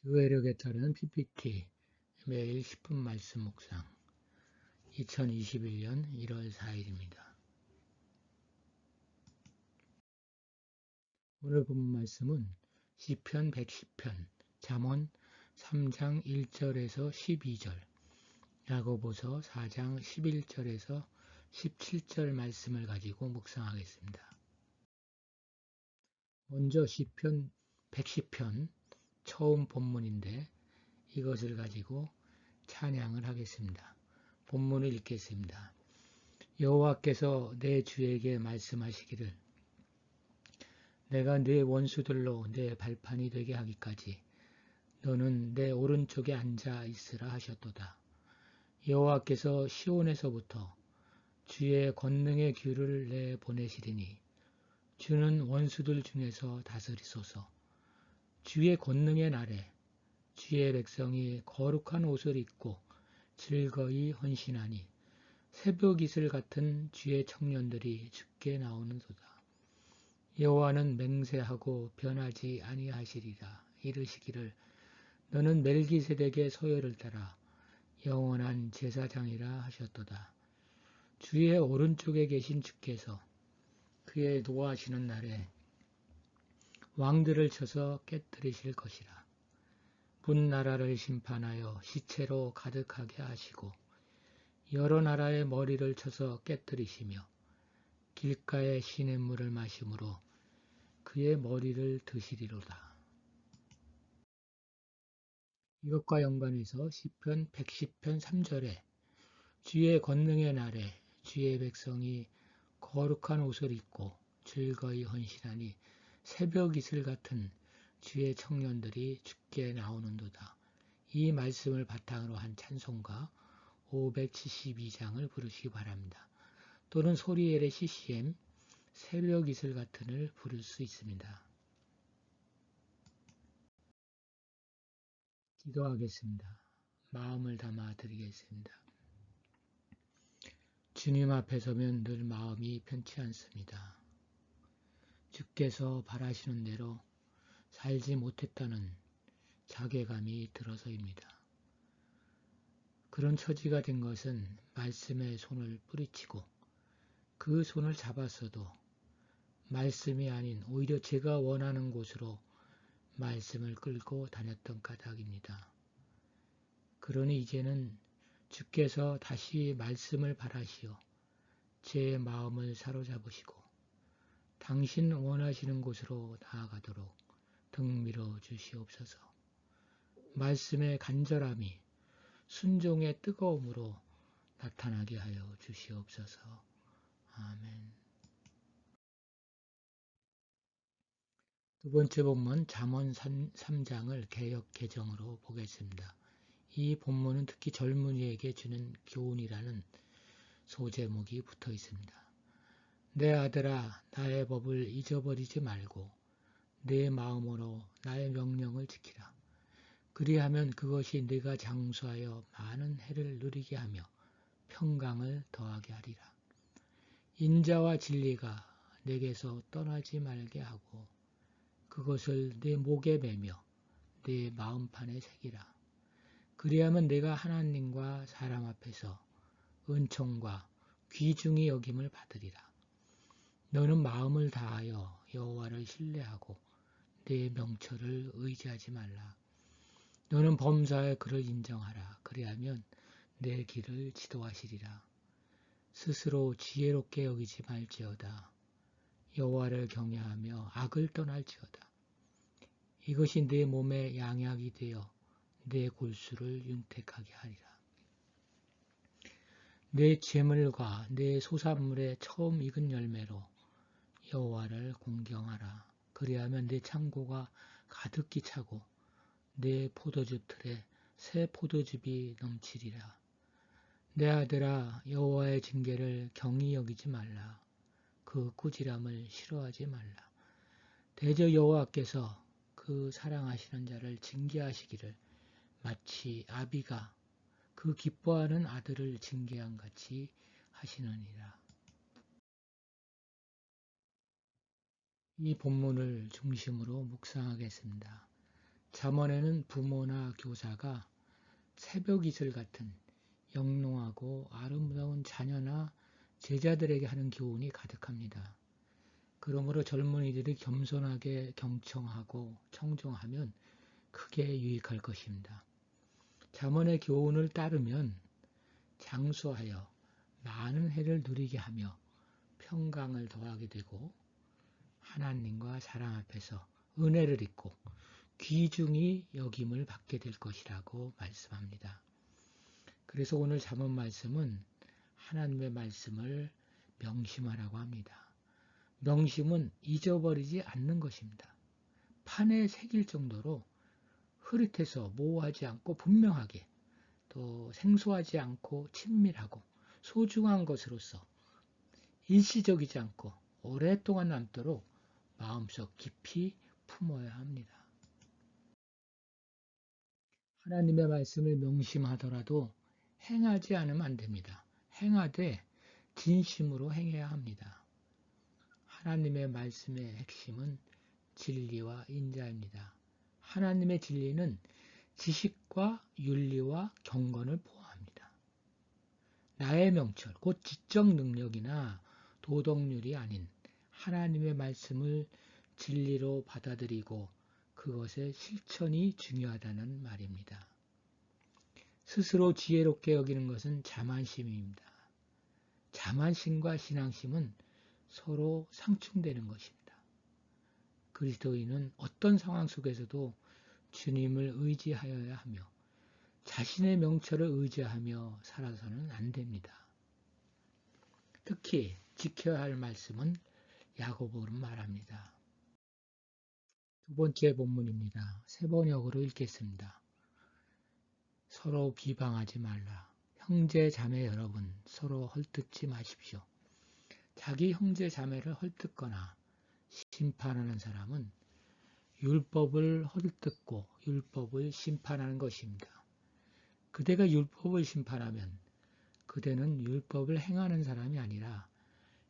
교회력에 따른 PPT 매일 10분 말씀 묵상 2021년 1월 4일입니다. 오늘 본 말씀은 시편 110편 잠언 3장 1절에서 12절 야고보서 4장 11절에서 17절 말씀을 가지고 묵상하겠습니다. 먼저 시편 110편 처음 본문인데 이것을 가지고 찬양을 하겠습니다. 본문을 읽겠습니다. 여호와께서 내 주에게 말씀하시기를 내가 네 원수들로 내 발판이 되게 하기까지 너는 내 오른쪽에 앉아 있으라 하셨도다. 여호와께서 시온에서부터 주의 권능의 규를 내 보내시리니 주는 원수들 중에서 다스리소서. 주의 권능의 날에 주의 백성이 거룩한 옷을 입고 즐거이 헌신하니 새벽 이슬 같은 주의 청년들이 주께 나오는도다. 여호와는 맹세하고 변하지 아니하시리라. 이르시기를 너는 멜기세덱의 소열을 따라 영원한 제사장이라 하셨도다. 주의 오른쪽에 계신 주께서 그의 노하시는 날에 왕들을 쳐서 깨뜨리실 것이라. 분나라를 심판하여 시체로 가득하게 하시고 여러 나라의 머리를 쳐서 깨뜨리시며 길가의 시냇물을 마심으로 그의 머리를 드시리로다. 이것과 연관해서 시편 110편 3절에 주의 권능의 날에 주의 백성이 거룩한 옷을 입고 즐거이 헌신하니 새벽 이슬 같은 주의 청년들이 주께 나오는도다. 이 말씀을 바탕으로 한 찬송가 572장을 부르시기 바랍니다. 또는 소리엘의 CCM 새벽 이슬 같은을 부를 수 있습니다. 기도하겠습니다. 마음을 담아 드리겠습니다. 주님 앞에 서면 늘 마음이 편치 않습니다. 주께서 바라시는 대로 살지 못했다는 자괴감이 들어서입니다. 그런 처지가 된 것은 말씀의 손을 뿌리치고 그 손을 잡았어도 말씀이 아닌 오히려 제가 원하는 곳으로 말씀을 끌고 다녔던 까닭입니다. 그러니 이제는 주께서 다시 말씀을 바라시어 제 마음을 사로잡으시고 당신 원하시는 곳으로 나아가도록 등밀어 주시옵소서. 말씀의 간절함이 순종의 뜨거움으로 나타나게 하여 주시옵소서. 아멘. 두 번째 본문 잠언 3장을 개역 개정으로 보겠습니다. 이 본문은 특히 젊은이에게 주는 교훈이라는 소제목이 붙어 있습니다. 내 아들아, 나의 법을 잊어버리지 말고 내 마음으로 나의 명령을 지키라. 그리하면 그것이 네가 장수하여 많은 해를 누리게 하며 평강을 더하게 하리라. 인자와 진리가 내게서 떠나지 말게 하고 그것을 내 목에 매며 내 마음판에 새기라. 그리하면 내가 하나님과 사람 앞에서 은총과 귀중히 여김을 받으리라. 너는 마음을 다하여 여호와를 신뢰하고 내 명철을 의지하지 말라. 너는 범사의 그를 인정하라. 그리하면 내 길을 지도하시리라. 스스로 지혜롭게 여기지 말지어다. 여호와를 경외하며 악을 떠날지어다. 이것이 내 몸의 양약이 되어 내 골수를 윤택하게 하리라. 내 재물과 내 소산물의 처음 익은 열매로 여호와를 공경하라. 그리하면 내 창고가 가득히 차고 내 포도즙 틀에 새 포도즙이 넘치리라. 내 아들아, 여호와의 징계를 경히 여기지 말라. 그 꾸지람을 싫어하지 말라. 대저 여호와께서 그 사랑하시는 자를 징계하시기를 마치 아비가 그 기뻐하는 아들을 징계한 같이 하시느니라. 이 본문을 중심으로 묵상하겠습니다. 잠언에는 부모나 교사가 새벽 이슬 같은 영롱하고 아름다운 자녀나 제자들에게 하는 교훈이 가득합니다. 그러므로 젊은이들이 겸손하게 경청하고 청종하면 크게 유익할 것입니다. 잠언의 교훈을 따르면 장수하여 많은 해를 누리게 하며 평강을 더하게 되고 하나님과 사람 앞에서 은혜를 입고 귀중히 여김을 받게 될 것이라고 말씀합니다. 그래서 오늘 잠언 말씀은 하나님의 말씀을 명심하라고 합니다. 명심은 잊어버리지 않는 것입니다. 판에 새길 정도로 흐릿해서 모호하지 않고 분명하게, 또 생소하지 않고 친밀하고 소중한 것으로서 일시적이지 않고 오랫동안 남도록 마음속 깊이 품어야 합니다. 하나님의 말씀을 명심하더라도 행하지 않으면 안 됩니다. 행하되 진심으로 행해야 합니다. 하나님의 말씀의 핵심은 진리와 인자입니다. 하나님의 진리는 지식과 윤리와 경건을 포함합니다. 나의 명철, 곧 지적 능력이나 도덕률이 아닌 하나님의 말씀을 진리로 받아들이고 그것의 실천이 중요하다는 말입니다. 스스로 지혜롭게 여기는 것은 자만심입니다. 자만심과 신앙심은 서로 상충되는 것입니다. 그리스도인은 어떤 상황 속에서도 주님을 의지하여야 하며 자신의 명철을 의지하며 살아서는 안 됩니다. 특히 지켜야 할 말씀은 야고보는 말합니다. 두 번째 본문입니다. 세 번역으로 읽겠습니다. 서로 비방하지 말라. 형제 자매 여러분, 서로 헐뜯지 마십시오. 자기 형제 자매를 헐뜯거나 심판하는 사람은 율법을 헐뜯고 율법을 심판하는 것입니다. 그대가 율법을 심판하면 그대는 율법을 행하는 사람이 아니라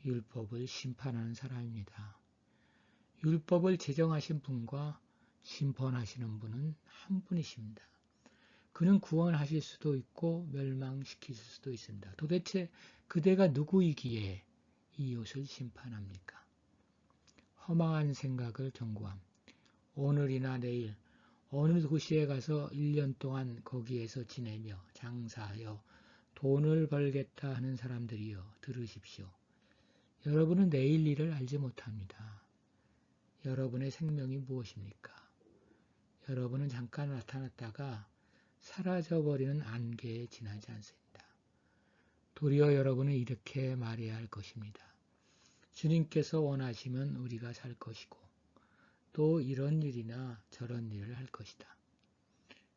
율법을 심판하는 사람입니다. 율법을 제정하신 분과 심판하시는 분은 한 분이십니다. 그는 구원하실 수도 있고 멸망시키실 수도 있습니다. 도대체 그대가 누구이기에 이웃을 심판합니까? 허망한 생각을 경고함. 오늘이나 내일 어느 도시에 가서 1년 동안 거기에서 지내며 장사하여 돈을 벌겠다 하는 사람들이여 들으십시오. 여러분은 내일 일을 알지 못합니다. 여러분의 생명이 무엇입니까? 여러분은 잠깐 나타났다가 사라져버리는 안개에 지나지 않습니다. 도리어 여러분은 이렇게 말해야 할 것입니다. 주님께서 원하시면 우리가 살 것이고 또 이런 일이나 저런 일을 할 것이다.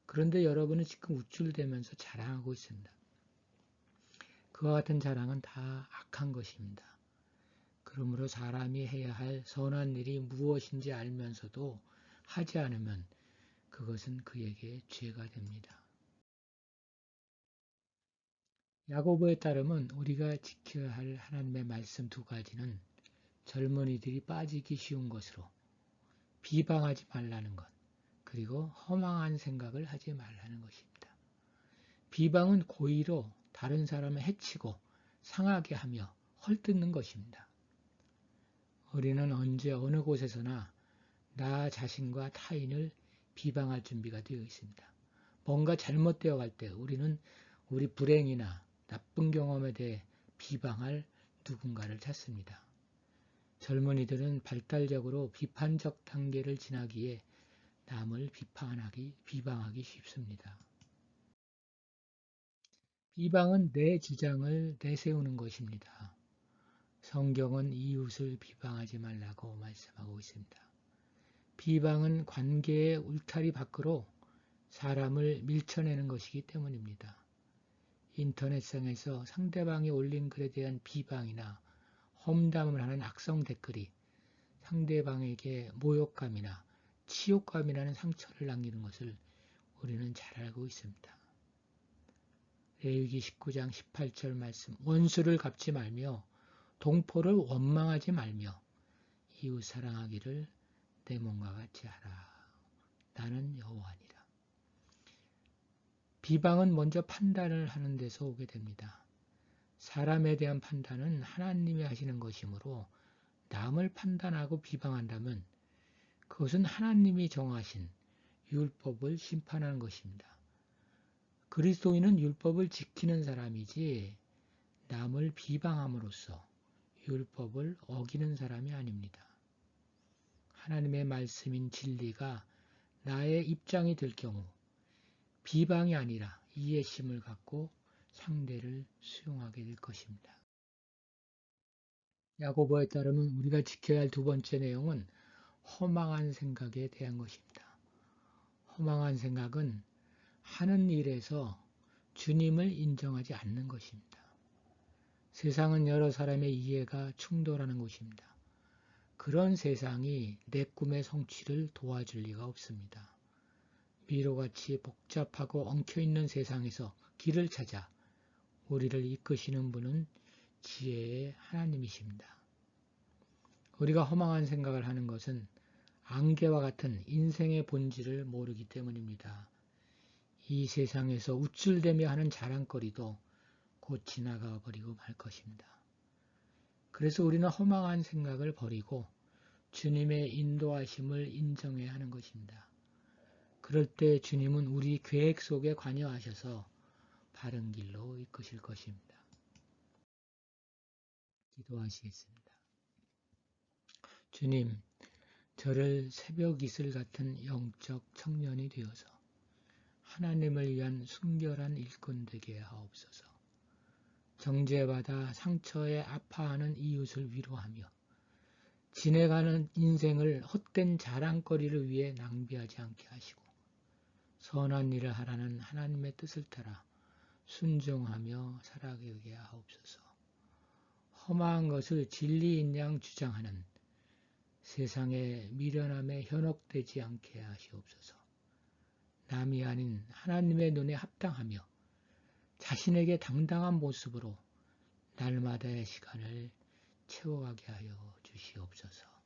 그런데 여러분은 지금 우쭐대면서 자랑하고 있습니다. 그와 같은 자랑은 다 악한 것입니다. 그러므로 사람이 해야 할 선한 일이 무엇인지 알면서도 하지 않으면 그것은 그에게 죄가 됩니다. 야고보에 따르면 우리가 지켜야 할 하나님의 말씀 두 가지는 젊은이들이 빠지기 쉬운 것으로 비방하지 말라는 것, 그리고 허망한 생각을 하지 말라는 것입니다. 비방은 고의로 다른 사람을 해치고 상하게 하며 헐뜯는 것입니다. 우리는 언제 어느 곳에서나 나 자신과 타인을 비방할 준비가 되어 있습니다. 뭔가 잘못되어 갈 때 우리는 우리 불행이나 나쁜 경험에 대해 비방할 누군가를 찾습니다. 젊은이들은 발달적으로 비판적 단계를 지나기에 남을 비방하기 쉽습니다. 비방은 내 주장을 내세우는 것입니다. 성경은 이웃을 비방하지 말라고 말씀하고 있습니다. 비방은 관계의 울타리 밖으로 사람을 밀쳐내는 것이기 때문입니다. 인터넷상에서 상대방이 올린 글에 대한 비방이나 험담을 하는 악성 댓글이 상대방에게 모욕감이나 치욕감이라는 상처를 남기는 것을 우리는 잘 알고 있습니다. 레위기 19장 18절 말씀, 원수를 갚지 말며 동포를 원망하지 말며 이웃 사랑하기를 내 몸과 같이 하라. 나는 여호와니라. 비방은 먼저 판단을 하는 데서 오게 됩니다. 사람에 대한 판단은 하나님이 하시는 것이므로 남을 판단하고 비방한다면 그것은 하나님이 정하신 율법을 심판하는 것입니다. 그리스도인은 율법을 지키는 사람이지 남을 비방함으로써 율법을 어기는 사람이 아닙니다. 하나님의 말씀인 진리가 나의 입장이 될 경우 비방이 아니라 이해심을 갖고 상대를 수용하게 될 것입니다. 야고보에 따르면 우리가 지켜야 할 두 번째 내용은 허망한 생각에 대한 것입니다. 허망한 생각은 하는 일에서 주님을 인정하지 않는 것입니다. 세상은 여러 사람의 이해가 충돌하는 곳입니다. 그런 세상이 내 꿈의 성취를 도와줄 리가 없습니다. 미로같이 복잡하고 엉켜있는 세상에서 길을 찾아 우리를 이끄시는 분은 지혜의 하나님이십니다. 우리가 허망한 생각을 하는 것은 안개와 같은 인생의 본질을 모르기 때문입니다. 이 세상에서 우쭐대며 하는 자랑거리도 곧 지나가 버리고 말 것입니다. 그래서 우리는 허망한 생각을 버리고 주님의 인도하심을 인정해야 하는 것입니다. 그럴 때 주님은 우리 계획 속에 관여하셔서 바른 길로 이끄실 것입니다. 기도하시겠습니다. 주님, 저를 새벽 이슬 같은 영적 청년이 되어서 하나님을 위한 순결한 일꾼 되게 하옵소서. 정죄받아 상처에 아파하는 이웃을 위로하며 지내가는 인생을 헛된 자랑거리를 위해 낭비하지 않게 하시고 선한 일을 하라는 하나님의 뜻을 따라 순종하며 살아가게 하옵소서. 험한 것을 진리인 양 주장하는 세상의 미련함에 현혹되지 않게 하시옵소서. 남이 아닌 하나님의 눈에 합당하며 자신에게 당당한 모습으로 날마다의 시간을 채워가게 하여 주시옵소서.